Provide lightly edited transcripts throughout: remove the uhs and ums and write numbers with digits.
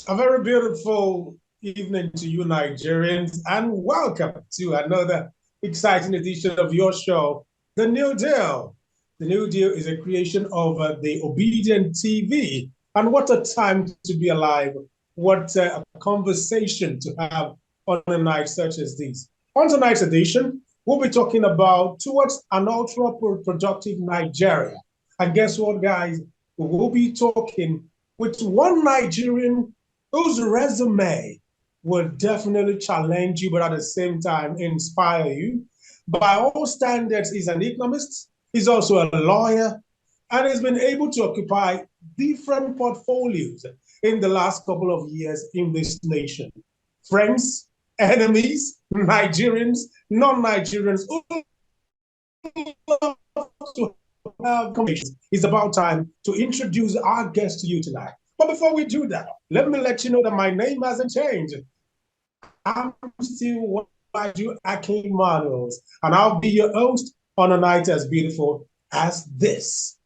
A very beautiful evening to you, Nigerians, and welcome to another exciting edition of your show, The New Deal. The New Deal is a creation of the Obidient TV. And what a time to be alive. What a conversation to have on a night such as this. On tonight's edition, we'll be talking about towards an ultra productive Nigeria. And guess what, guys? We will be talking with one Nigerian whose resume will definitely challenge you, but at the same time inspire you. By all standards, he's an economist, he's also a lawyer, and he's been able to occupy different portfolios in the last couple of years in this nation. Friends, enemies, Nigerians, non-Nigerians, to have conversations. It's about time to introduce our guest to you tonight. But before we do that, let me let you know that my name hasn't changed. I'm still Waju Akin-Emmanuels, and I'll be your host on a night as beautiful as this.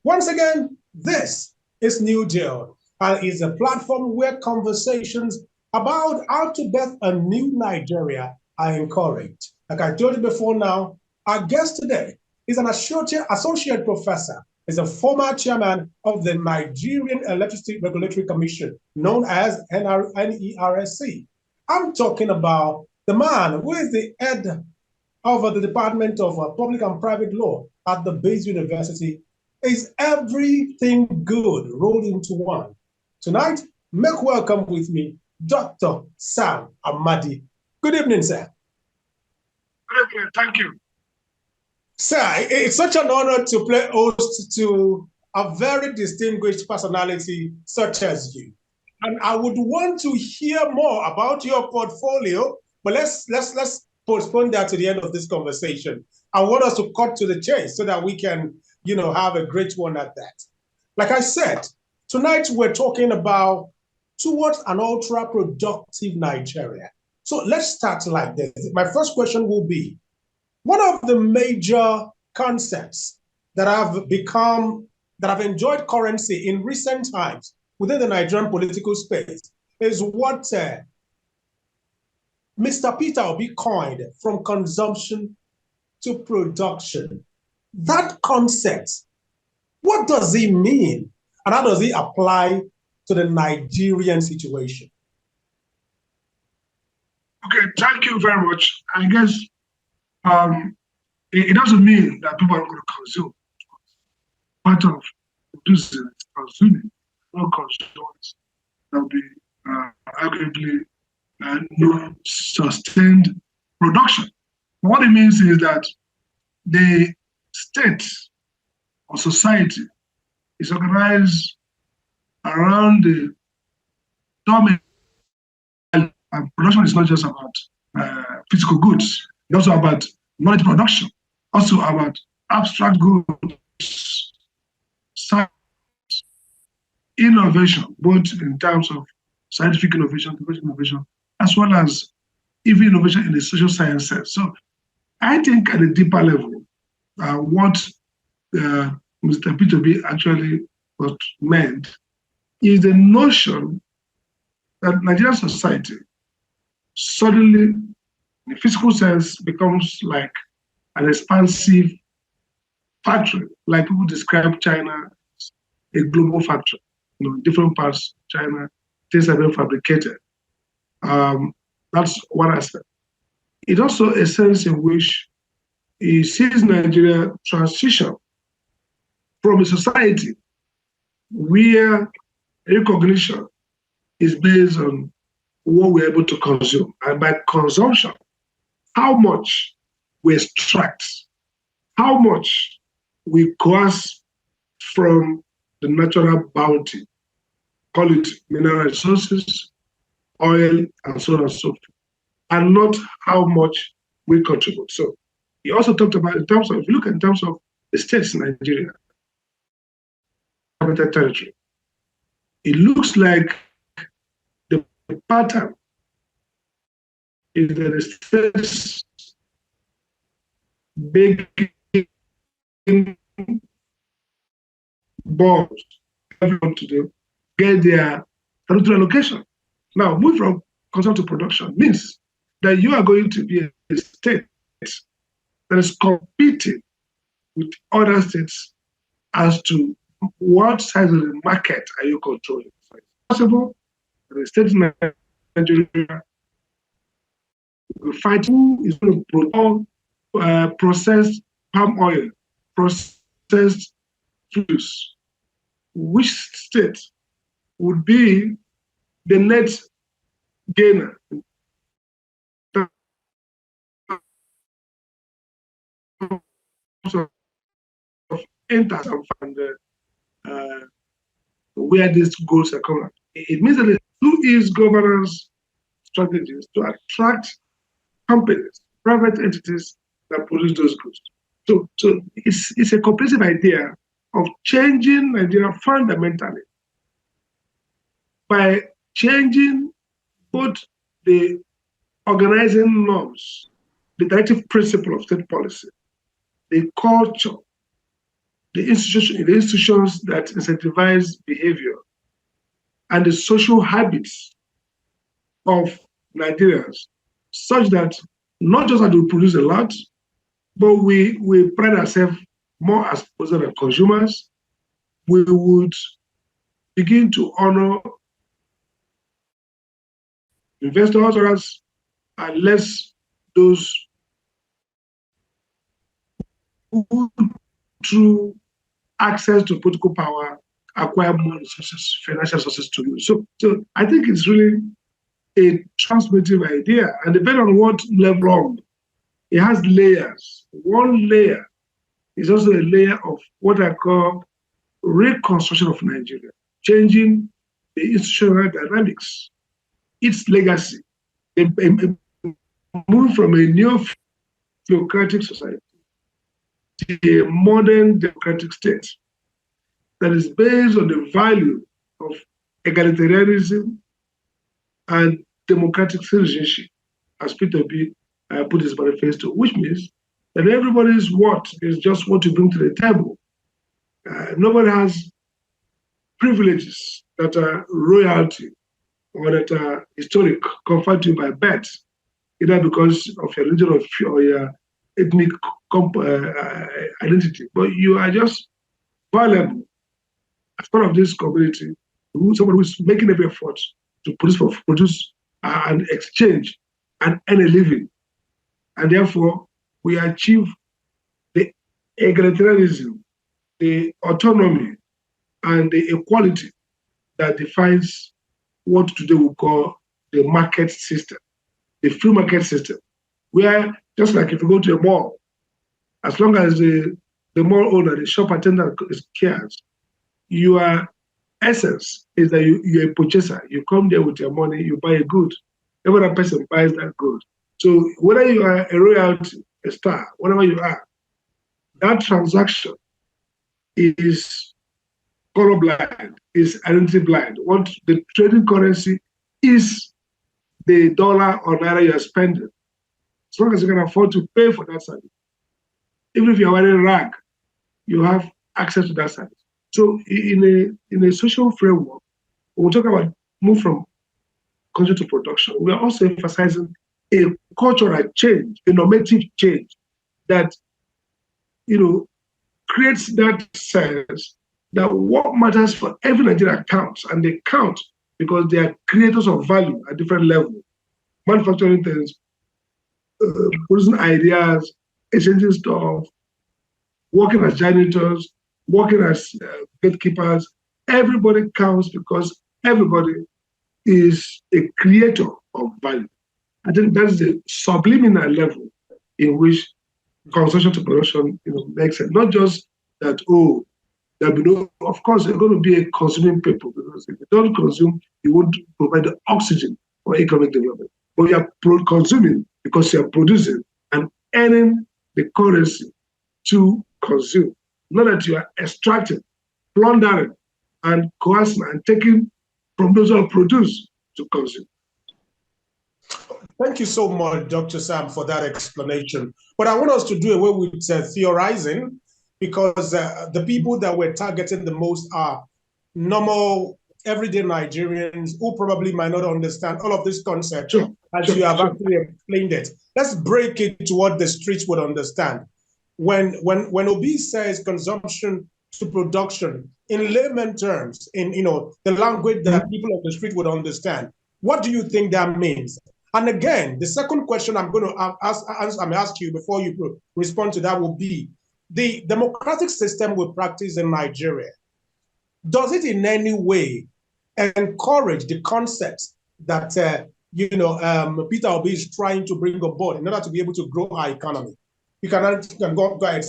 Once again, this is New Deal, and is a platform where conversations about how to birth a new Nigeria are encouraged. Like I told you before now, our guest today is an associate professor, is a former chairman of the Nigerian Electricity Regulatory Commission, known as NERSC. I'm talking about the man who is the head of the Department of Public and Private Law at the Base University. Is everything good rolled into one? Tonight, make welcome with me Dr. Sam Amadi. Good evening, sir. Good evening. Thank you. Sir, it's such an honor to play host to a very distinguished personality such as you. And I would want to hear more about your portfolio, but let's postpone that to the end of this conversation. I want us to cut to the chase so that we can have a great one at that. Like I said, tonight we're talking about towards an ultra-productive Nigeria. So let's start like this. My first question will be, one of the major concepts that have enjoyed currency in recent times within the Nigerian political space is what Mr. Peter Obi coined from consumption to production. That concept, what does it mean? And how does it apply to the Nigerian situation? Okay, thank you very much. I guess it doesn't mean that people are going to consume. Part of producing is consuming, not consumers. There'll be arguably no sustained production. What it means is that the state or society is organized around the dominant, and production is not just about physical goods, it's also about knowledge production, also about abstract goods, science, innovation, both in terms of scientific innovation, technological innovation, as well as even innovation in the social sciences. So I think at a deeper level, what Mr. Peter B actually was meant is the notion that Nigerian society suddenly, in the physical sense, becomes like an expansive factory, like people describe China as a global factory. Different parts of China, things are being fabricated. That's one aspect. It's also a sense in which it sees Nigeria transition from a society where recognition is based on what we're able to consume. And by consumption, how much we extract, how much we coerce from the natural bounty, call it mineral resources, oil, and so on and so forth, and not how much we contribute. So he also talked about, in terms of, if you look in terms of the states in Nigeria, uninhabited territory. It looks like the pattern is that the states begging bombs everyone to do, get their territorial allocation. Now, move from consumption to production means that you are going to be a state that is competing with other states as to what size of the market are you controlling. So it's possible that the state in Nigeria will fight who is going to process palm oil, processed foods. Which state would be the net gainer of interest and where these goals are coming. It means that the two is governance strategies to attract companies, private entities that produce those goods. So it's a comprehensive idea of changing Nigeria fundamentally by changing both the organizing norms, the directive principle of state policy, the culture, the institutions that incentivize behavior, and the social habits of Nigerians, such that not just that we produce a lot, but we pride ourselves more as consumers. We would begin to honor investors and less those who, through access to political power, acquire more resources, financial resources to use. So I think it's really a transformative idea, and depending on what level, it has layers. One layer is also a layer of what I call reconstruction of Nigeria, changing the institutional dynamics, its legacy, moving from a neo-theocratic society to a modern democratic state that is based on the value of egalitarianism and democratic citizenship, as Peter B. Put his manifesto, which means that everybody's what is just what you bring to the table. Nobody has privileges that are royalty or that are historic, conferred to you by birth, either because of your religion or your ethnic identity. But you are just valuable as part of this community, somebody who's making every effort to produce and exchange and earn a living. And therefore, we achieve the egalitarianism, the autonomy, and the equality that defines what today we call the market system, the free market system, where just like if you go to a mall, as long as the mall owner, the shop attendant cares, your essence is that you're a purchaser. You come there with your money, you buy a good. Every other person buys that good. So whether you are a royalty, a star, whatever you are, that transaction is colorblind, is identity blind. What the trading currency is the dollar or naira you're spending. As long as you can afford to pay for that service. Even if you're wearing a rag, you have access to that service. So in a social framework, when we talk about move from culture to production, we are also emphasizing a cultural change, a normative change that creates that sense that what matters for every Nigerian counts, and they count because they are creators of value at different levels, manufacturing things, producing ideas, exchanging stuff, working as janitors, working as gatekeepers. Everybody counts because everybody is a creator of value. I think that's the subliminal level in which consumption to production makes sense. Not just that, there'll be no, of course, you're going to be a consuming people, because if you don't consume, you won't provide the oxygen for economic development. But you are consuming because you are producing and earning the currency to consume. Not that you are extracting, plundering, and coercing and taking from those who produce to consume. Thank you so much, Dr. Sam, for that explanation. But I want us to do away with theorizing, because the people that we're targeting the most are normal, everyday Nigerians who probably might not understand all of this concept as you have actually explained it. Let's break it to what the streets would understand. When Obi says consumption to production, in layman terms, in the language that people of the street would understand, what do you think that means? And again, the second question I'm going to ask you before you respond to that will be, the democratic system we practice in Nigeria, does it in any way encourage the concepts that Peter Obi is trying to bring on board in order to be able to grow our economy? You can go ahead.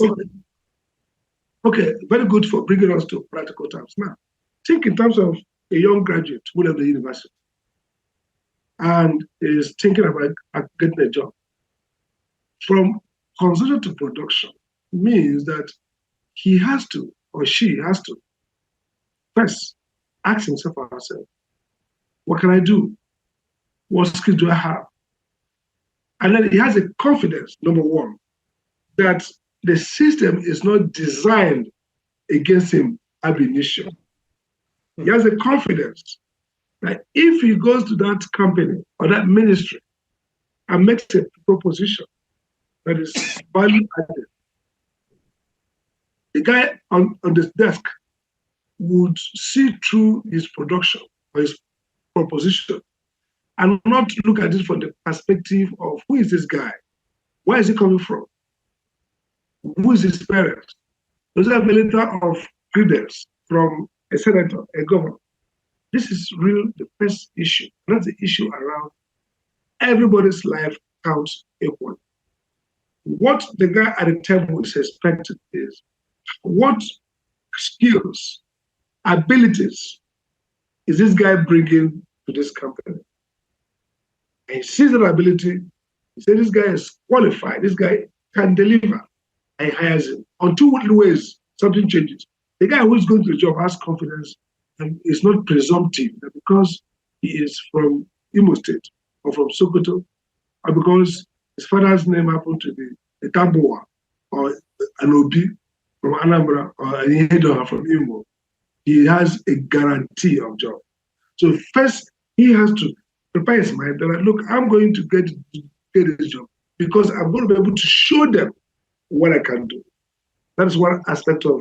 Okay, very good for bringing us to practical terms. Now, think in terms of a young graduate who left the university and is thinking about getting a job. From consumption to production means that he has to, or she has to, first ask himself or herself, what can I do? What skills do I have? And then he has a confidence, number one, that the system is not designed against him ab initio. He has a confidence that if he goes to that company or that ministry and makes a proposition that is value added, the guy on this desk would see through his production or his proposition and not look at it from the perspective of who is this guy? Where is he coming from? Who is his parents? Does he have a letter of credence from a senator, a governor? This is really the first issue. That's the issue around everybody's life counts equally. What the guy at the table is expected is what skills, abilities is this guy bringing to this company? And he sees that ability, he says this guy is qualified, this guy can deliver, and he hires him. On two ways, something changes. The guy who is going to the job has confidence and is not presumptive that because he is from Imo State or from Sokoto, or because his father's name happened to be a Taboa or an Obi from Anambra or an Ihedoha from Imo, he has a guarantee of job. So first, he has to prepare his mind that, look, I'm going to get this job because I'm going to be able to show them what I can do. That is one aspect of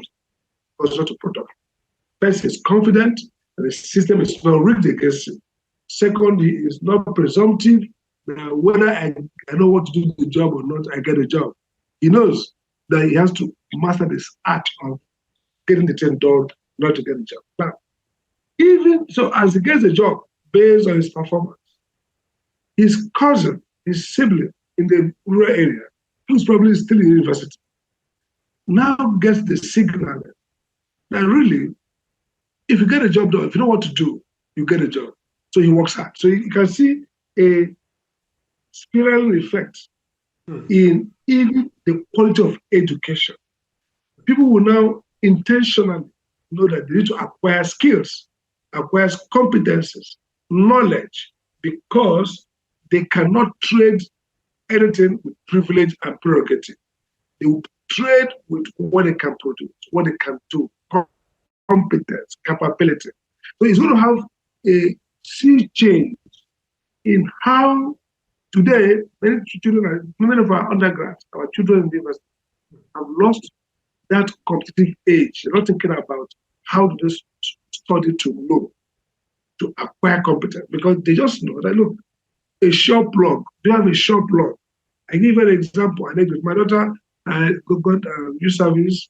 construction production. First, he's confident that the system is not rigged against him. Second, he is not presumptive that whether I know what to do the job or not, I get a job. He knows that he has to master this art of getting the thing done, not to get a job. Now, even so, as he gets a job based on his performance, his cousin, his sibling in the rural area, who's probably still in university, now gets the signal that really, if you get a job done, if you know what to do, you get a job. So he works hard. So you can see a spiral effect in even the quality of education. People will now intentionally know that they need to acquire skills, acquire competences, knowledge, because they cannot trade anything with privilege and prerogative. They will trade with what they can produce, what they can do, competence, capability. So it's going to have a sea change in how today many children, many of our undergrads, our children in the university have lost that competitive age. They're not thinking about how to study to know, to acquire competence, because they just know that, look, a short plug, do you have a short plug? I give you an example. My daughter got youth service,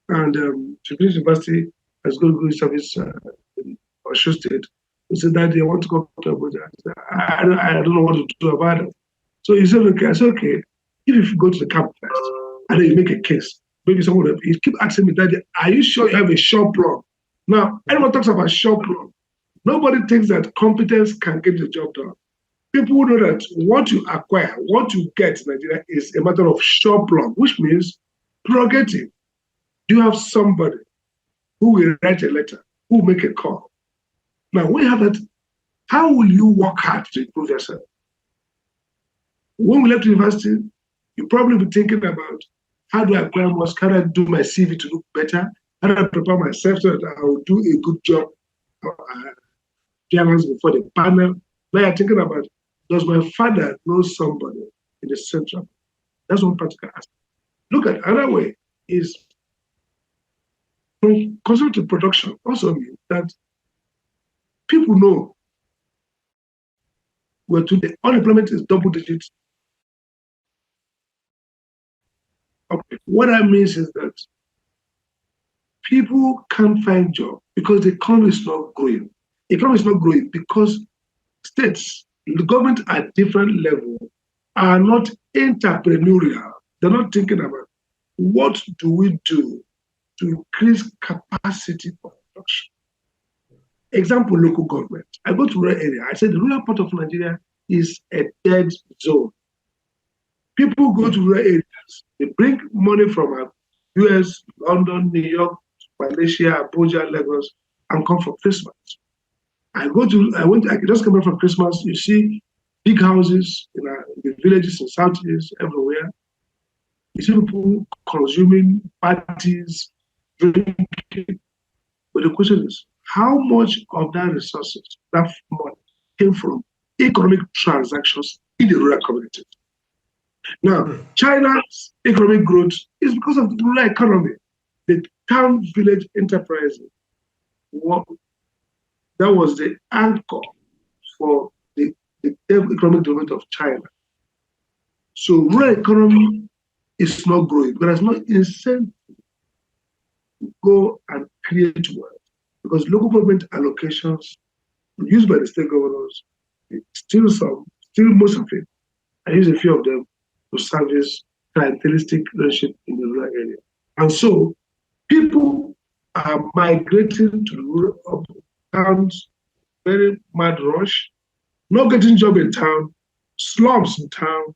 and she finished university, has got good service in Osho State. He said, Daddy, I want to go to Abuja. I don't know what to do about it. So he said, okay. I said, okay, if you go to the camp first, and then you make a case, maybe someone will, he keep asking me, Daddy, are you sure you have a short plug? Now, anyone talks about short plug, nobody thinks that competence can get the job done. People know that what you acquire, what you get in Nigeria is a matter of short plug, which means prerogative. You have somebody who will write a letter who make a call. Now, when you have that, how will you work hard to improve yourself? When we left university, you probably be thinking about how do I acquire more, how do I do my CV to look better, how do I prepare myself so that I will do a good job before the panel. Now you're thinking about, does my father know somebody in the central? That's one practical aspect. Look at another way is consultative production also means that people know where today unemployment is double digits. Okay. What that means is that people can't find jobs because the economy is not growing. The economy is not growing because states, the government at different levels are not entrepreneurial. They're not thinking about what do we do to increase capacity of production. Example, local government. I go to rural area. I said the rural part of Nigeria is a dead zone. People go to rural areas. They bring money from US, London, New York, Malaysia, Abuja, Lagos, and come for Christmas. I just came back from Christmas. You see big houses in the villages in Southeast, everywhere. You see people consuming parties, drinking. But the question is, how much of that resources, that money, came from economic transactions in the rural communities? Now, China's economic growth is because of the rural economy. The town village enterprises, that was the anchor for the economic development of China. So rural economy is not growing, but there's no incentive to go and create wealth because local government allocations used by the state governors, still most of it, I use a few of them to service clientelistic leadership in the rural area. And so people are migrating to the rural towns, very mad rush, not getting job in town, slums in town,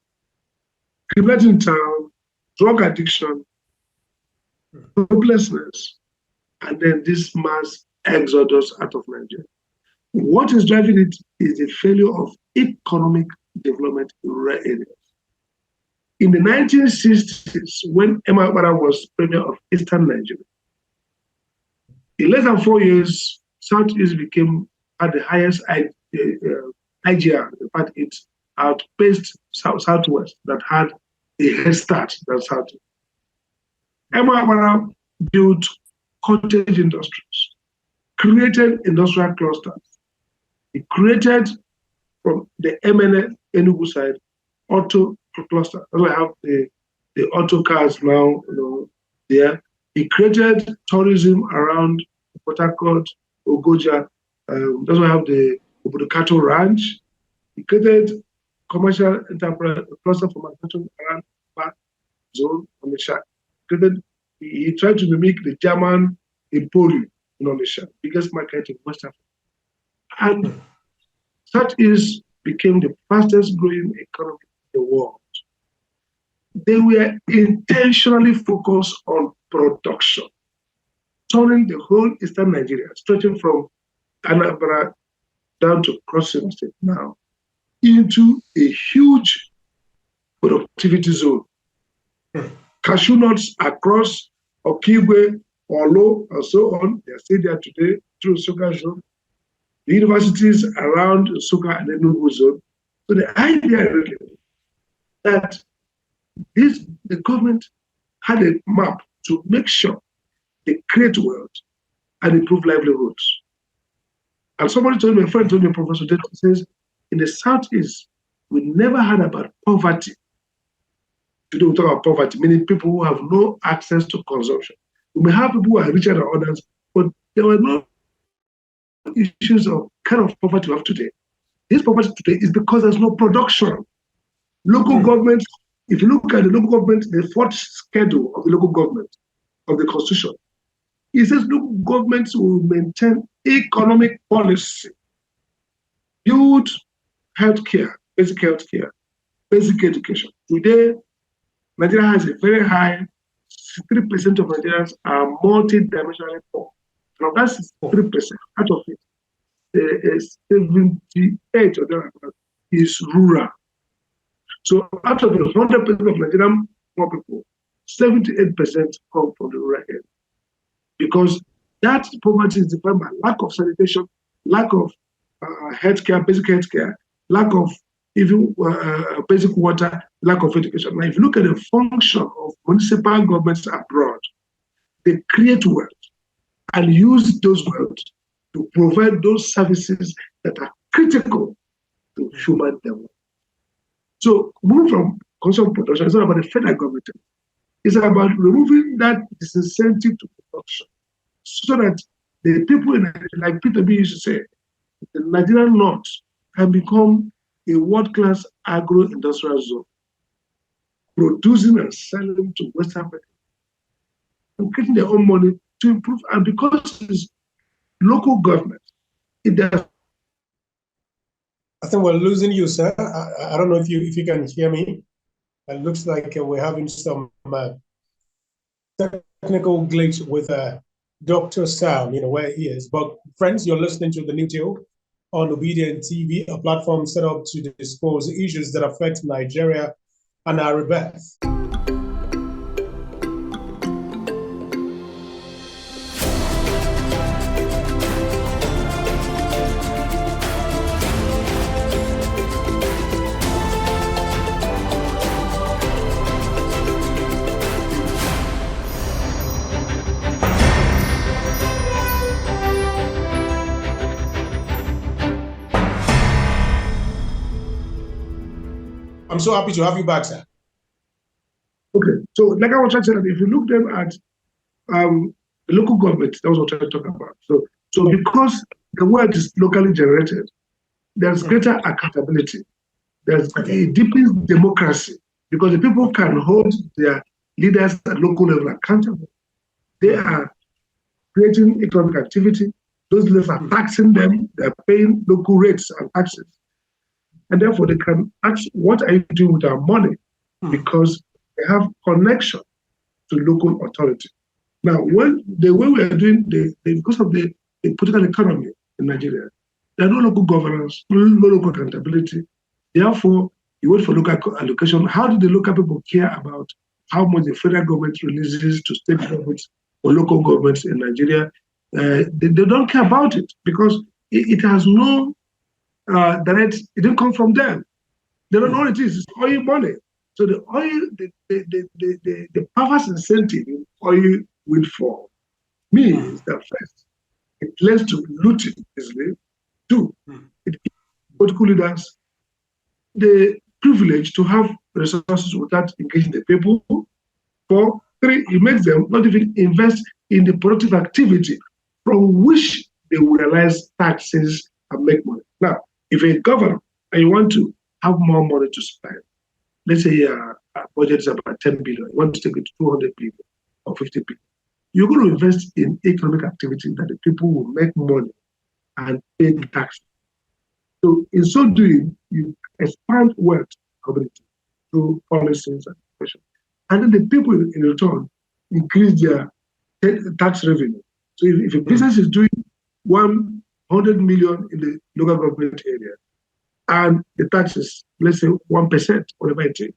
criminality in town, drug addiction, hopelessness, and then this mass exodus out of Nigeria. What is driving it is the failure of economic development in rural areas. In the 1960s, when Akin-Emmanuels was premier of Eastern Nigeria, in less than 4 years, Southeast became at the highest IGR. In fact, it outpaced Southwest that had a head start than Southeast. Akin-Emmanuels built cottage industries, created industrial clusters. He created from the MNA Enugu side auto cluster. That's why I have the auto cars now, there. He created tourism around Port Harcourt, Ogoja. That's why I have the cattle ranch. He created commercial enterprise cluster for manufacturing around Back Zone on the Shak. He tried to mimic the German Emporium in Onisha, biggest market in West Africa. And Southeast became the fastest growing economy in the world. They were intentionally focused on production, turning the whole Eastern Nigeria, stretching from Anambra down to Crossing State now, into a huge productivity zone. Cashew nuts across Okigwe, Olo, and so on, they are still there today through Sugar Zone. The universities around Sugar and the Enugu Zone. So the idea really that the government had a map to make sure they create wealth and improve livelihoods. And somebody told me, a friend told me, Professor Data says, in the Southeast, we never heard about poverty. Today we talk about poverty, meaning people who have no access to consumption. We may have people who are richer than others, but there were no issues of kind of poverty we have today. This poverty today is because there's no production. Local government, if you look at the local government, the fourth schedule of the local government of the Constitution, it says local governments will maintain economic policy, build healthcare, basic education. Today, Nigeria has a very high, 3% of Nigerians are multi-dimensionally poor. Now that's 3%. Out of it, 78 of them is rural. So out of the 100% of Nigerian poor people, 78% come from the rural area. Because that poverty is defined by lack of sanitation, lack of healthcare, basic healthcare, lack of even basic water, lack of education. Now, if you look at the function of municipal governments abroad, they create wealth and use those wealth to provide those services that are critical to human development. So, move from consumption production, it's not about the federal government. It's about removing that disincentive to production so that the people, like Peter B. used to say, the Nigerian North can become a world-class agro-industrial zone, producing and selling to West Africa, and getting their own money to improve. And because it's local government, it does. I think we're losing you, sir. I don't know if you can hear me. It looks like we're having some technical glitch with Dr. Sam, where he is. But friends, you're listening to The New Deal on Obidient TV, a platform set up to discuss issues that affect Nigeria and our rebirth. I'm so happy to have you back, sir. Okay, so like I was trying to say, that if you look then at the local government, that was what I was talking about. So because the wealth is locally generated, there's greater accountability. There's a deepened democracy because the people can hold their leaders at local level accountable. They are creating economic activity. Those leaders are taxing them. They're paying local rates and taxes. And therefore, they can ask, what are you doing with our money? Because they have connection to local authority. Now, the way we are doing, because of the political economy in Nigeria, there are no local governance, no local accountability. Therefore, you wait for local allocation. How do the local people care about how much the federal government releases to state governments or local governments in Nigeria? They don't care about it because it has no direct, it didn't come from them. They don't know what it is. It's oil money. So the oil, the perverse incentive in oil windfall means that first, it leads to looting easily. Two, it gives political leaders the privilege to have resources without engaging the people. 4, 3, it makes them not even invest in the productive activity from which they will realize taxes and make money. Now, if you're a governor and you want to have more money to spend, let's say your budget is about 10 billion, you want to take it to 200 billion or 50 billion, you're going to invest in economic activity that the people will make money and pay the tax. So in so doing, you expand wealth community through policies and education. And then the people in return increase their tax revenue. So if a business is doing 100 million in the local government area, and the taxes, let's say 1%, whatever it is,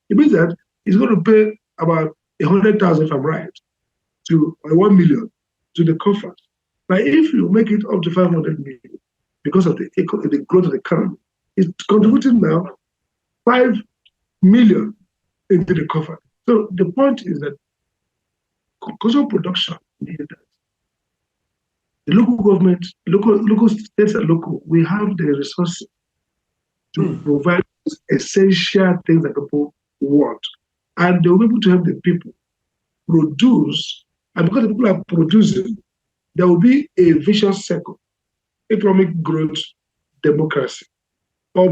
it means that it's going to pay about 100,000, if I'm right, to 1 million to the coffers. Now, if you make it up to 500 million because of the growth of the economy, it's contributing now 5 million into the coffer. So the point is that cultural production means that the local government, local states and local, we have the resources to provide essential things that people want. And they'll be able to help the people produce, and because the people are producing, there will be a vicious circle. Economic growth, democracy, all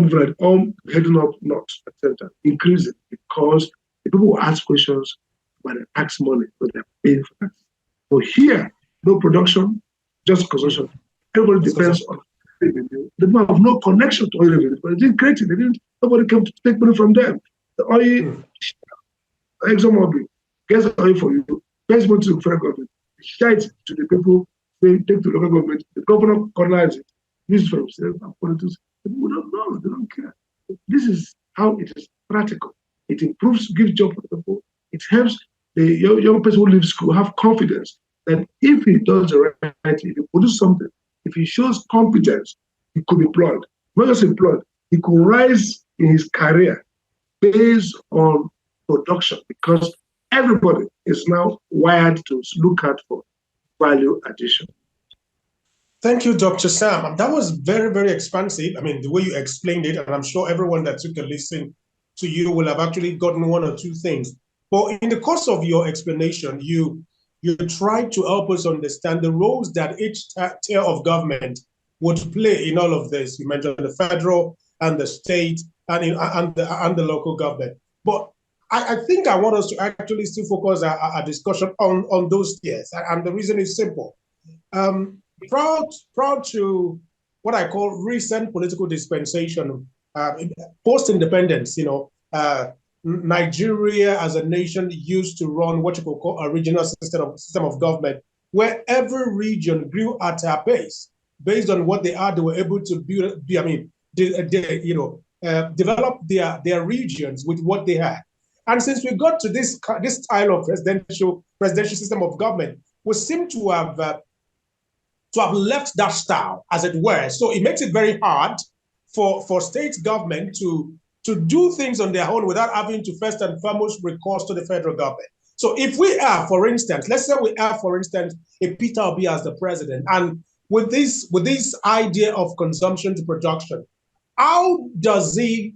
heading up north, etc., increasing because the people will ask questions about the tax money that they're paying for tax. So here, no production, just consumption. Everybody depends on revenue. They have no connection to oil revenue, but they didn't create it. Nobody came to take money from them. The oil, ExxonMobil gets oil for you, pays money to the federal government, share it to the people They take to local government, the governor corners it, use it for himself and politics. People don't know, they don't care. This is how it is practical. It improves, gives job for people. It helps the young person who leaves school have confidence that if he does the right thing, if he produces something, if he shows competence, he could be employed. Not just employed, he could rise in his career based on production because everybody is now wired to look at for value addition. Thank you, Dr. Sam. That was very, very expansive. I mean, the way you explained it, and I'm sure everyone that took a listen to you will have actually gotten one or two things. But in the course of your explanation, you tried to help us understand the roles that each tier of government would play in all of this. You mentioned the federal and the state and the local government. But I think I want us to actually still focus our discussion on those tiers. And the reason is simple. Proud to what I call recent political dispensation, post-independence, Nigeria as a nation used to run what you could call a regional system of government, where every region grew at a pace based on what they are. They were able to develop their regions with what they had. And since we got to this style of presidential system of government, we seem to have left that style, as it were. So it makes it very hard for state government to do things on their own without having to first and foremost recourse to the federal government. So if we have, for instance, let's say we have, for instance, a Peter Obi as the president, and with this idea of consumption to production, how does he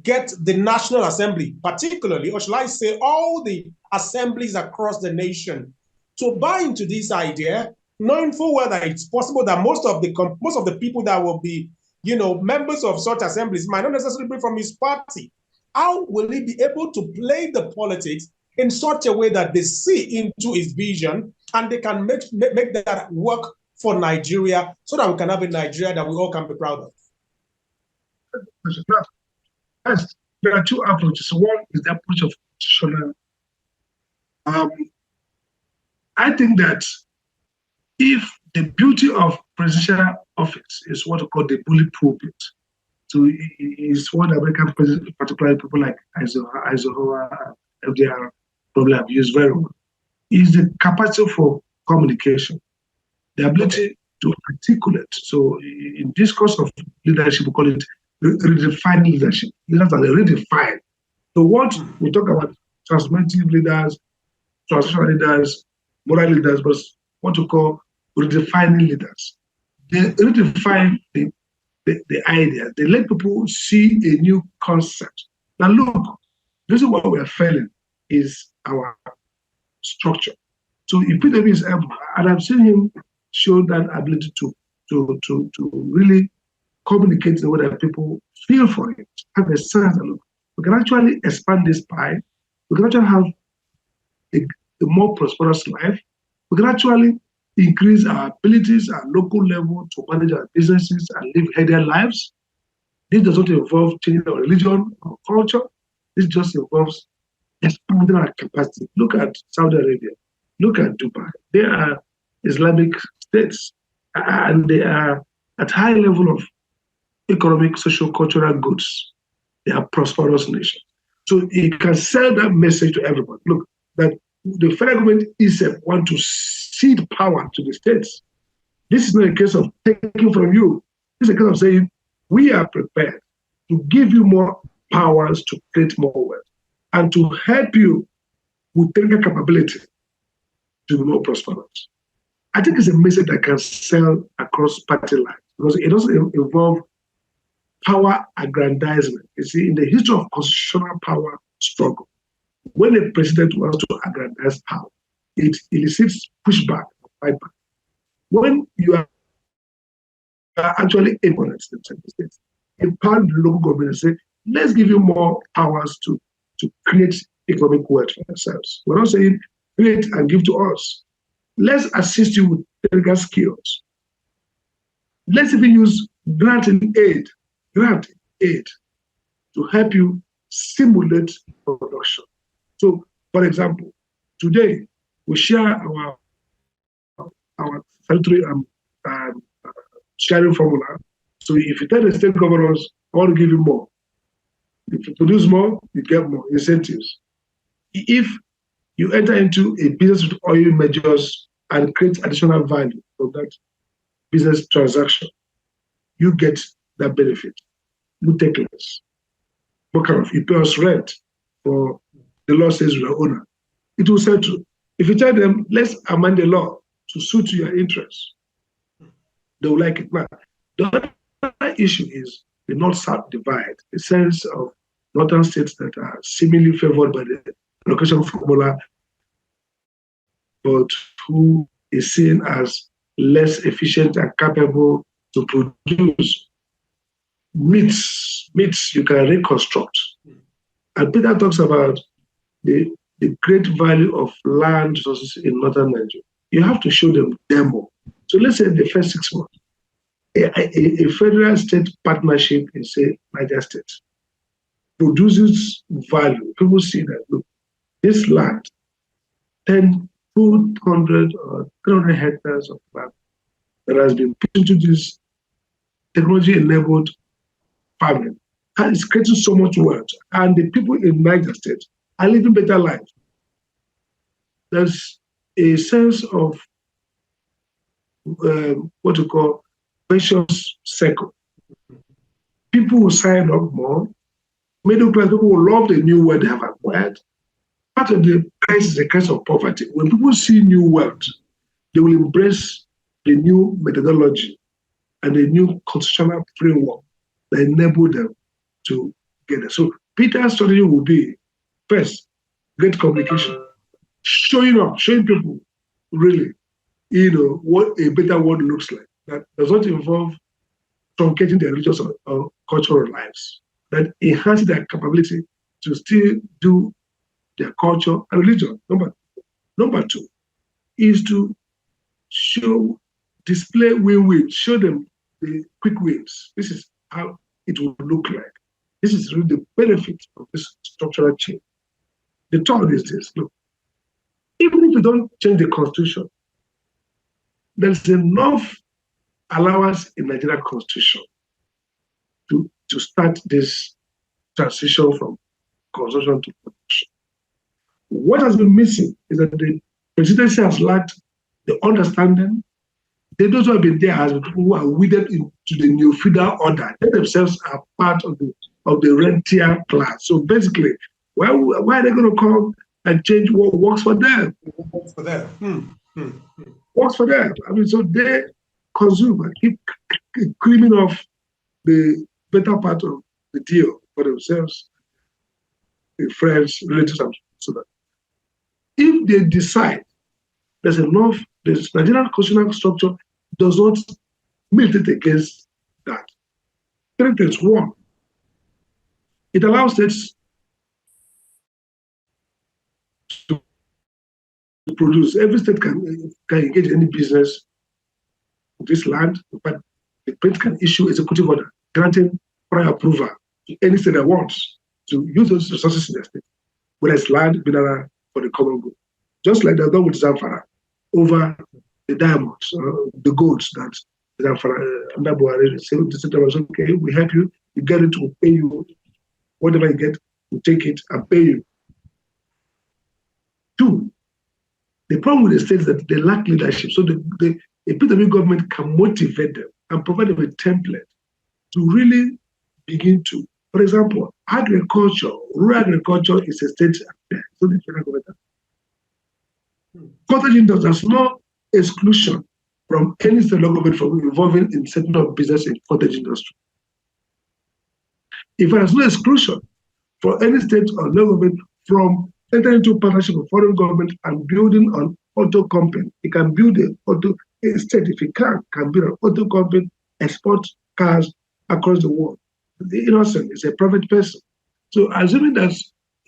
get the National Assembly, particularly, or shall I say all the assemblies across the nation, to buy into this idea, knowing full well that it's possible that most of the people that will be, members of such assemblies might not necessarily be from his party. How will he be able to play the politics in such a way that they see into his vision and they can make that work for Nigeria so that we can have a Nigeria that we all can be proud of? Yes, there are two approaches. One is the approach of constitutional. I think that if the beauty of presidential office is what we call the bullet pulpit, so it's what American presidents, particularly people like Eisenhower, FDR, probably have used very well, is the capacity for communication, the ability to articulate. So in discourse of leadership, we call it redefining leadership. Leaders are redefined. So what we talk about transformative leaders, transitional leaders, moral leaders, but what we call redefining leaders. They redefine the idea. They let people see a new concept. Now look, this is what we are failing is our structure. So if Peter is able, and I've seen him show that ability to really communicate the way that people feel for it, have a sense that look, we can actually expand this pie, we can actually have a more prosperous life, we can actually increase our abilities at local level to manage our businesses and live healthier lives. This does not involve changing our religion or culture. This just involves expanding our capacity. Look at Saudi Arabia. Look at Dubai. They are Islamic states, and they are at high level of economic, social, cultural goods. They are prosperous nations. So you can sell that message to everybody. Look, that the federal government is want to cede power to the states. This is not a case of taking from you. This is a case of saying, we are prepared to give you more powers to create more wealth and to help you with technical capability to be more prosperous. I think it's a message that can sell across party lines because it doesn't involve power aggrandizement. You see, in the history of constitutional power struggle, when a president wants to aggrandize power, it elicits pushback, fightback. When you are actually able to states, empower the local government and say, let's give you more powers to create economic wealth for themselves. We're not saying create and give to us. Let's assist you with technical skills. Let's even use granting aid to help you stimulate production. So, for example, today we share our statutory sharing formula. So if you tell the state governors, I want to give you more. If you produce more, you get more incentives. If you enter into a business with oil majors and create additional value from that business transaction, you get that benefit. You take less. What kind of, you pay us rent for the law says you are owner. It will settle. If you tell them, let's amend the law to suit your interests, they will like it. Now, the other issue is the North-South divide, the sense of northern states that are seemingly favored by the allocation formula, but who is seen as less efficient and capable to produce meats you can reconstruct. And Peter talks about the great value of land resources in northern Nigeria. You have to show them demo. So let's say the first 6 months, a federal state partnership in, say, Niger State produces value. People see that, look, this land, 200 or 300 hectares of land that has been put into this technology-enabled farming, and it's creating so much wealth. And the people in Niger State are living better lives. There's a sense of what you call vicious circle. People will sign up more. Middle class people will love the new wealth they have acquired. Part of the crisis is the crisis of poverty. When people see new wealth, they will embrace the new methodology and the new constitutional framework that enable them to get it. So Peter's strategy will be, first, great communication, showing people really, what a better world looks like. That does not involve truncating their religious or cultural lives, that enhances their capability to still do their culture and religion. Number two is to display win-win, show them the quick wins. This is how it will look like. This is really the benefit of this structural change. The third is this, look, even if you don't change the constitution, there's enough allowance in Nigerian constitution to start this transition from consumption to production. What has been missing is that the presidency has lacked the understanding. Those who have been there as people who are wedded into the new feudal order. They themselves are part of the rentier class. So basically, why are they going to come and change what works for them? Works for them. Works for them. I mean, so they consume and keep creaming off the better part of the deal for themselves, their friends, relatives, and so that. If they decide there's enough, the Nigerian constitutional structure does not militate against that. Three things. One, it allows states to produce. Every state can engage in any business with this land, but the state can issue executive order granting prior approval to any state that wants to use those resources in the state, whether it's land, mineral, for the common good. Just like they've done with Zamfara over the diamonds, the golds that Zamfara and Buhari said, okay, we help you, you get it, we'll pay you. Whatever you get, we'll take it and pay you. Two, the problem with the states is that they lack leadership. So the PW government can motivate them and provide them a template to really begin to, for example, agriculture, rural agriculture is a state affair. So the federal government. Cottage industry, there's no exclusion from any state government from involving in setting up business in cottage industry. If there's no exclusion for any state or local government from entering into partnership with foreign government and building an auto company, it can build a state, if it can build an auto company, export cars across the world. The innocent is a private person. So assuming that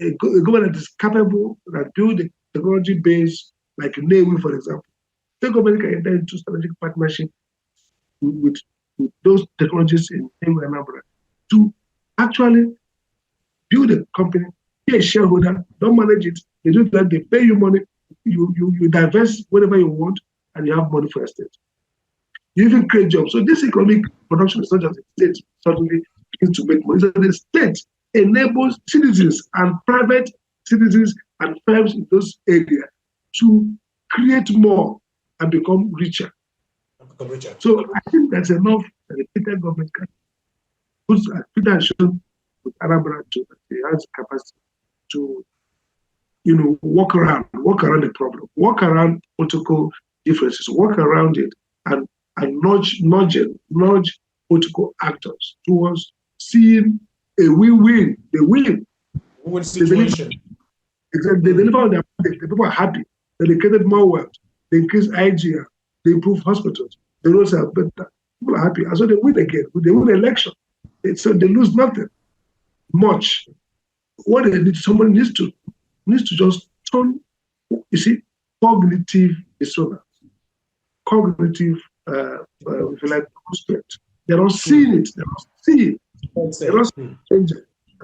a government that is capable, that build a technology base, like Navy, for example, the government can enter into strategic partnership with those technologies in Anambra to actually build a company, be a shareholder, don't manage it. They do that, they pay you money, you divest whatever you want, and you have money for estate. You even create jobs. So this economic production is not just a state suddenly begins to make money. So the state enables citizens and private citizens and firms in those areas to create more and become richer. So I think that's enough that the Peter government can put, Peter has shown with Arabra too, that he has capacity to, walk around the problem, walk around political differences, walk around it, and nudge political actors towards seeing a win-win. They win. Win situation. They deliver on their project. The people are happy. They created more wealth. They increase IGR. They improve hospitals. The roads are better. People are happy. And so they win again. They win the election. So they lose nothing much. What they need, somebody needs to just turn, cognitive dissonance, cognitive, if you like, prospect. They're not seeing it. They're not seeing it. They're not seeing it.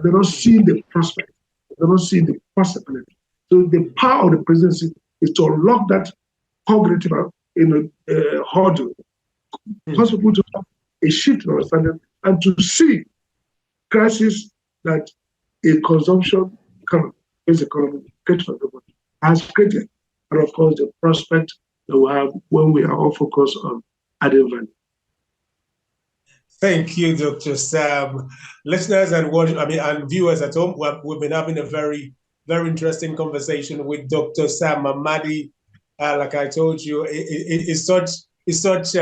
They're not seeing the prospect. They're not seeing the possibility. So the power of the presidency is to unlock that cognitive hurdle, cause people to have a shift in understanding and to see crisis that a consumption based economy has created, and of course the prospect that we have when we are all focused on adding value. Thank you, Dr. Sam. Listeners and viewers at home, we've been having a very, very interesting conversation with Dr. Sam Amadi. Like I told you, it's such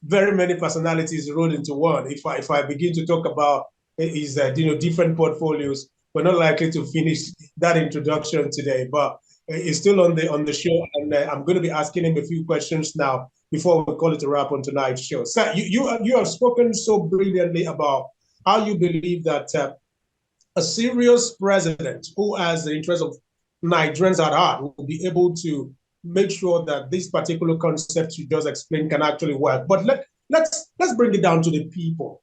very many personalities rolled into one. If I begin to talk about his different portfolios, we're not likely to finish that introduction today. But he's still on the show, and I'm going to be asking him a few questions now before we call it a wrap on tonight's show. Sir, you have spoken so brilliantly about how you believe that a serious president who has the interest of Nigerians at heart will be able to make sure that this particular concept you just explained can actually work. But let's bring it down to the people.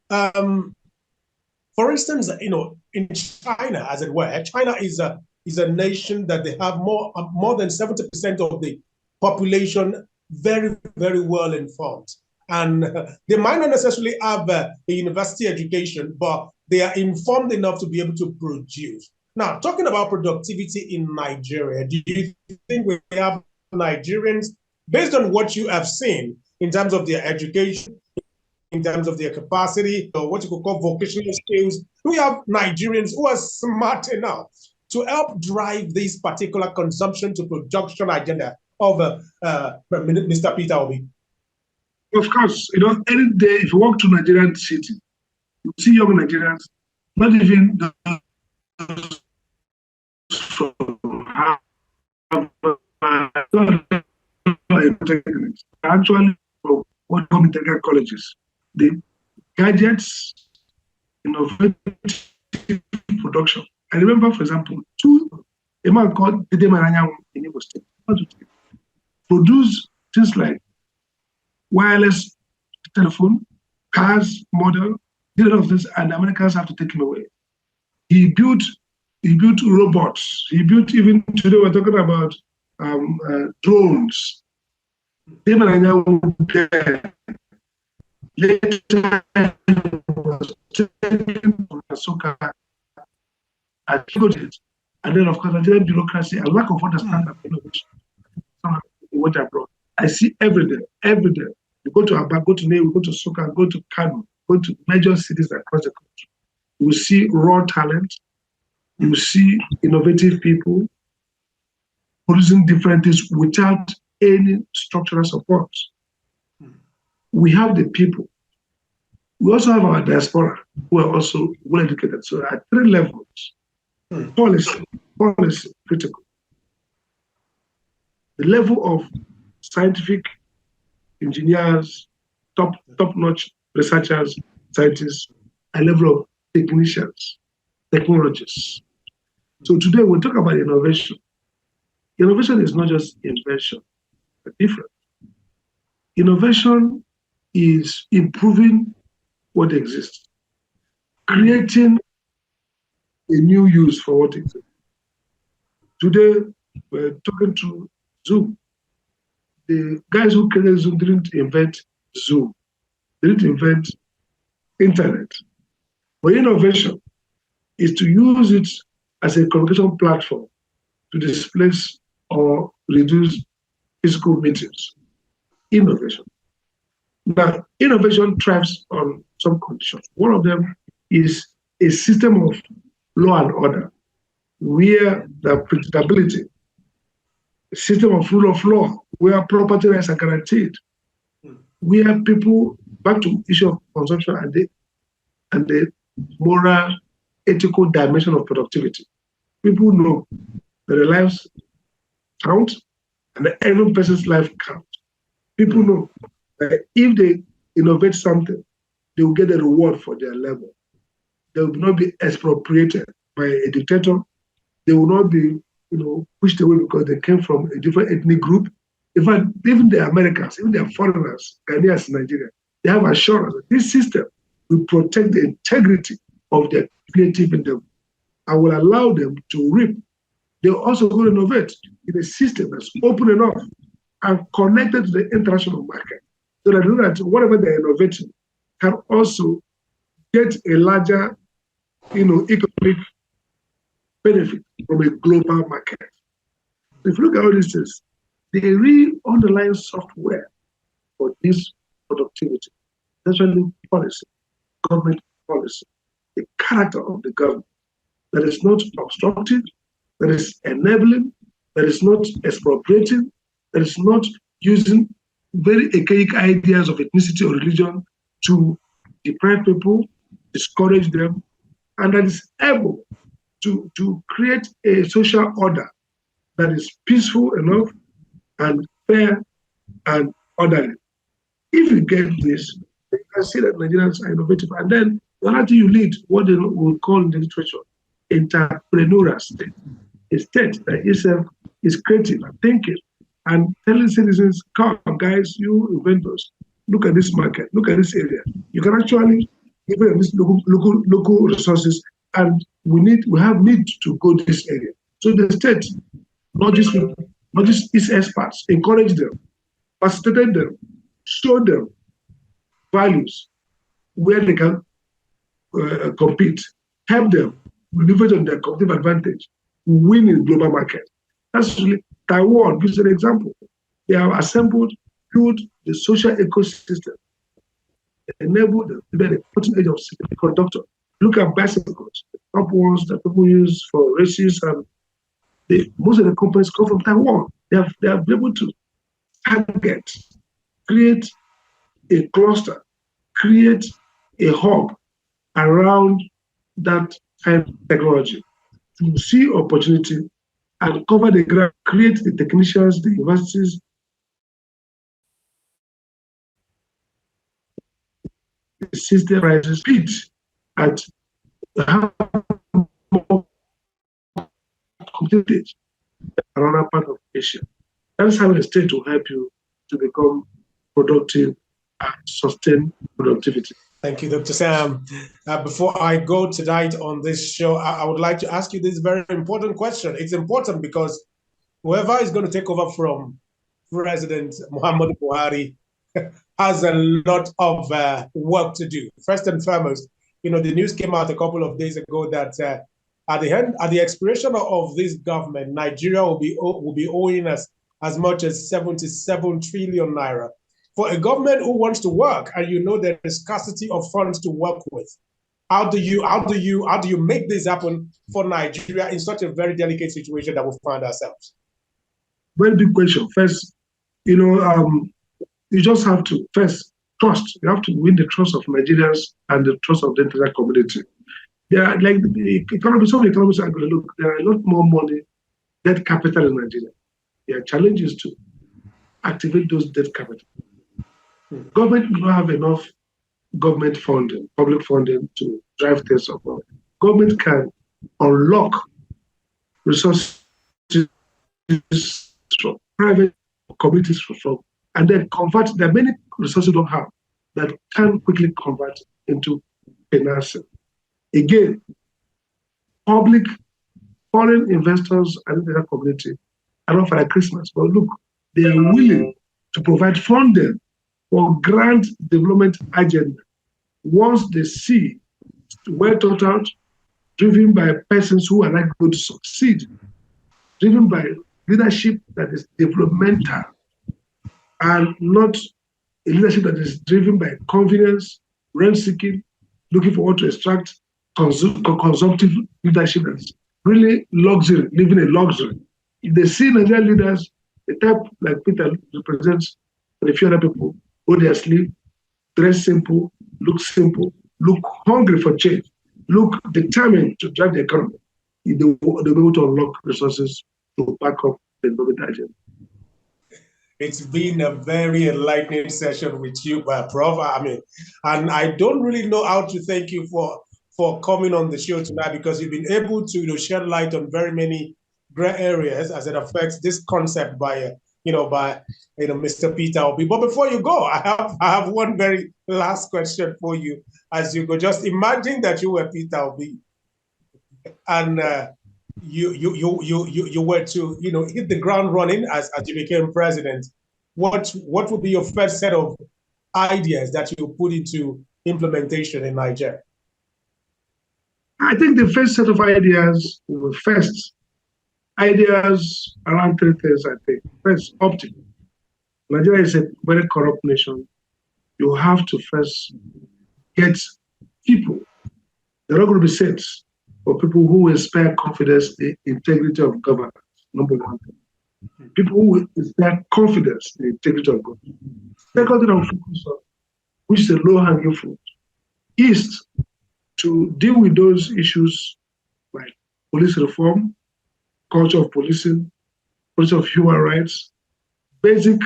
For instance, in China, as it were, China is a nation that they have more than 70% of the population very, very well informed. And they might not necessarily have a university education, but they are informed enough to be able to produce. Now, talking about productivity in Nigeria, do you think we have Nigerians, based on what you have seen in terms of their education, in terms of their capacity, or what you could call vocational skills, do we have Nigerians who are smart enough to help drive this particular consumption to production agenda of Mr. Peter Obi? Of course, any day, if you walk to Nigerian city, you see young Nigerians, not even actually from what technical colleges, the gadgets, innovative production. I remember, for example, a man called Dede Maranya in Imo State produce things like wireless telephone, cars, model, did a lot of this, and the Americans have to take him away. He built robots. He built, even today we're talking about drones. Dede Maranya later was taken from Shakara and then of course Nigerian bureaucracy and lack of understanding of innovation. What I brought, I see every day. You go to Aba, go to Neu, go to Soka, go to Kano, go to major cities across the country. You will see raw talent. You will see innovative people producing different things without any structural support. We have the people. We also have our diaspora who are also well educated. So at 3 levels, policy, critical. The level of scientific engineers, top-notch researchers, scientists, and level of technicians, technologists. So today we'll talk about innovation. Innovation is not just invention, but different. Innovation is improving what exists, creating a new use for what exists. Today, we're talking to Zoom. the guys who created Zoom didn't invent Zoom. They didn't invent internet. But innovation is to use it as a communication platform to displace or reduce physical meetings. Innovation. Now, innovation thrives on some conditions. One of them is a system of law and order, where the predictability, a system of rule of law, where property rights are guaranteed, where people, back to issue of consumption and the moral, ethical dimension of productivity. People know that their lives count and that every person's life counts. People know that if they innovate something, they will get a reward for their labor. They will not be expropriated by a dictator. They will not be, pushed away because they came from a different ethnic group. In fact, even the Americans, even the foreigners, Ghanaians in Nigeria, they have assurance that this system will protect the integrity of their creative endeavor and will allow them to reap. They're also going to innovate in a system that's open enough and connected to the international market, so that whatever they're innovating can also get a larger, economic benefit from a global market. If you look at all these things, the real underlying software for this productivity, especially policy, government policy, the character of the government that is not obstructive, that is enabling, that is not expropriating, that is not using very archaic ideas of ethnicity or religion to deprive people, discourage them, and that is able to create a social order that is peaceful enough and fair and orderly. If you get this, you can see that Nigerians are innovative. And then the other thing you need, what they will call in the literature, entrepreneurial state. A state that itself is creative and thinking and telling citizens, come guys, you inventors, look at this market, look at this area. You can actually give them these local resources, and we have need to go this area. So the state, not just its experts, encourage them, facilitate them, show them values where they can compete, help them leverage on their competitive advantage, win in global market. That's really Taiwan gives an example. They have assembled, built the social ecosystem, enabled them to be the cutting edge of semiconductor. Look at bicycles, the top ones that people use for races, and most of the companies come from Taiwan. They have been able to target, create a cluster, create a hub around that kind of technology to see opportunity and cover the ground, create the technicians, the universities, the system rises speed at more competitive another part of Asia. That's how a state will help you to become productive and sustain productivity. Thank you, Dr. Sam. Before I go tonight on this show, I would like to ask you this very important question. It's important because whoever is going to take over from President Muhammadu Buhari has a lot of work to do. First and foremost, the news came out a couple of days ago that at the expiration of this government, Nigeria will be owing us as much as 77 trillion naira. For a government who wants to work, and there is scarcity of funds to work with, how do you make this happen for Nigeria in such a very delicate situation that we find ourselves? Very big question. First, you just have to first trust. You have to win the trust of Nigerians and the trust of the entire community. There are like the economy. Some economists are going to look. There are a lot more money, debt capital in Nigeria. There are challenges to activate those debt capital. Government do not have enough government funding, public funding to drive things forward. Government can unlock resources from private communities from, and then convert. There are many resources we don't have that can quickly convert into financing. Again, public, foreign investors and the community are not for Christmas, but look, they are willing to provide funding for grand development agenda once they see well thought out, driven by persons who are not going to succeed, driven by leadership that is developmental and not a leadership that is driven by convenience, rent-seeking, looking for what to extract, consumptive leadership that is really luxury, living a luxury. If they see Nigerian leaders, the type like Peter represents, and a few other people, go their sleep, dress simple, look hungry for change, look determined to drive the economy, they'll be able to unlock resources to back up the development agenda. It's been a very enlightening session with you, Prof. And I don't really know how to thank you for coming on the show tonight, because you've been able to shed light on very many gray areas as it affects this concept by Mr. Peter Obi. But before you go, I have one very last question for you. As you go, just imagine that you were Peter Obi, and you were to hit the ground running as you became president. What would be your first set of ideas that you put into implementation in Nigeria? I think the first set of ideas were ideas around three things, I think. First, optics. Nigeria is a very corrupt nation. You have to first get people. They're not going to be saints, but people who inspire confidence in the integrity of governance, number one. People who inspire confidence in the integrity of government. Second thing I'm focused on, which is a low-hanging fruit, is to deal with those issues like police reform, culture of policing, policy of human rights, basic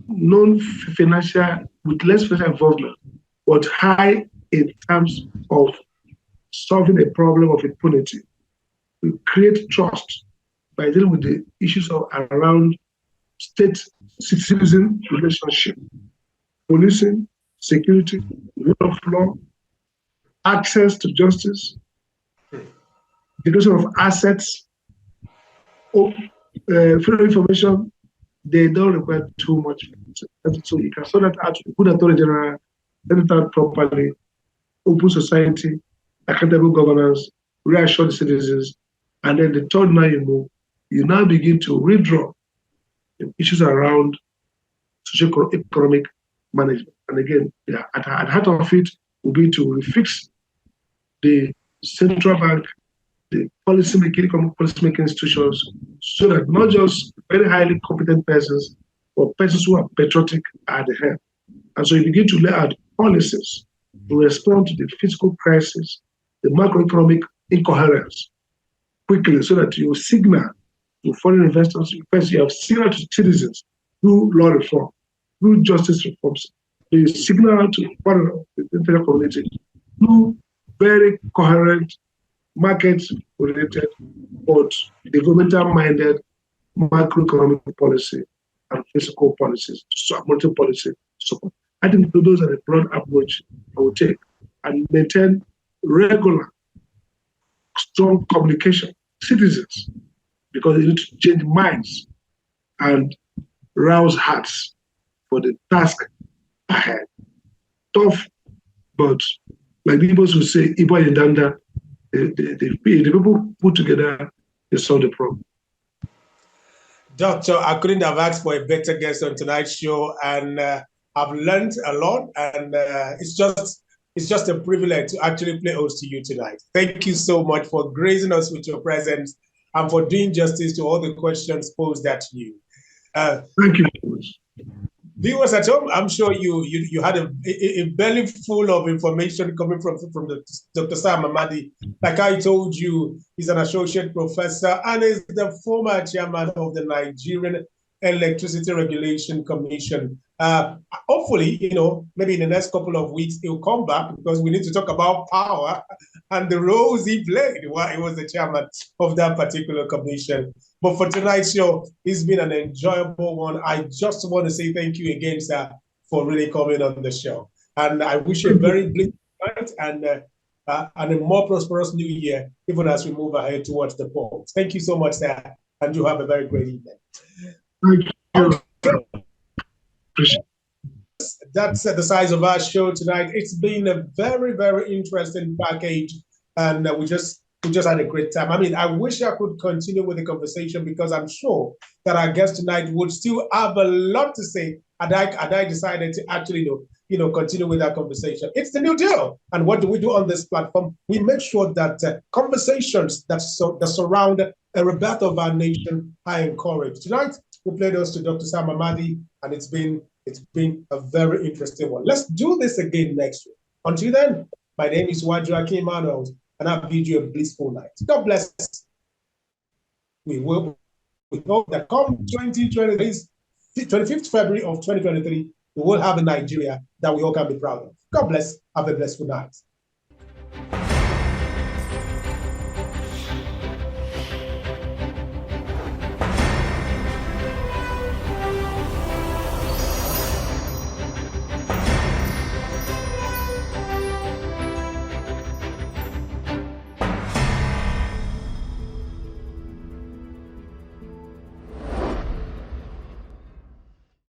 non-financial, with less financial involvement, but high in terms of solving a problem of impunity. We create trust by dealing with the issues around state-citizen relationship, policing, security, rule of law, access to justice, integration of assets, freedom of information. They don't require too much. So you can sort that out with good authority general, set it out properly, open society, accountable governance, reassure the citizens, and then the third now you now begin to redraw the issues around socio-economic management. And again, at the heart of it will be to refix the central bank, the economic policymaking institutions, so that not just very highly competent persons, but persons who are patriotic are at the head. And so you begin to lay out policies to respond to the fiscal crisis, the macroeconomic incoherence quickly, so that you signal to foreign investors. First, you have signal to citizens through law reform, through justice reforms. You signal to foreign international community through very coherent, market-related, but developmental-minded macroeconomic policy and fiscal policies, monetary policy support. I think those are the broad approach I would take, and maintain regular, strong communication with citizens, because they need to change minds and rouse hearts for the task ahead. Tough, but like the Igbos would say, Iba Yendanda, the people put together, they solve the problem. Doctor, I couldn't have asked for a better guest on tonight's show, and I've learned a lot, and it's just a privilege to actually play host to you tonight. Thank you so much for gracing us with your presence and for doing justice to all the questions posed at you. Thank you. Viewers at home, I'm sure you had a belly full of information coming from Dr. Sam Amadi. Like I told you, he's an associate professor and is the former chairman of the Nigerian Electricity Regulation Commission. Hopefully, maybe in the next couple of weeks, he'll come back, because we need to talk about power and the roles he played while he was the chairman of that particular commission. But for tonight's show, it's been an enjoyable one. I just want to say thank you again, sir, for really coming on the show. And I wish you a very blessed night and a more prosperous new year, even as we move ahead towards the polls. Thank you so much, sir, and you have a very great evening. Thank you. Appreciate. That's the size of our show tonight. It's been a very, very interesting package, and we just had a great time. I mean, I wish I could continue with the conversation because I'm sure that our guest tonight would still have a lot to say. And I decided to actually, continue with that conversation. It's the new deal. And what do we do on this platform? We make sure that conversations that surround a rebirth of our nation are encouraged. Tonight, we played those to Dr. Sam Amadi, and it's been a very interesting one. Let's do this again next week. Until then, my name is Waju Akin-Emmanuels, and I bid you a blissful night. God bless. We hope that come 2023, 25th February of 2023, we will have a Nigeria that we all can be proud of. God bless. Have a blissful night.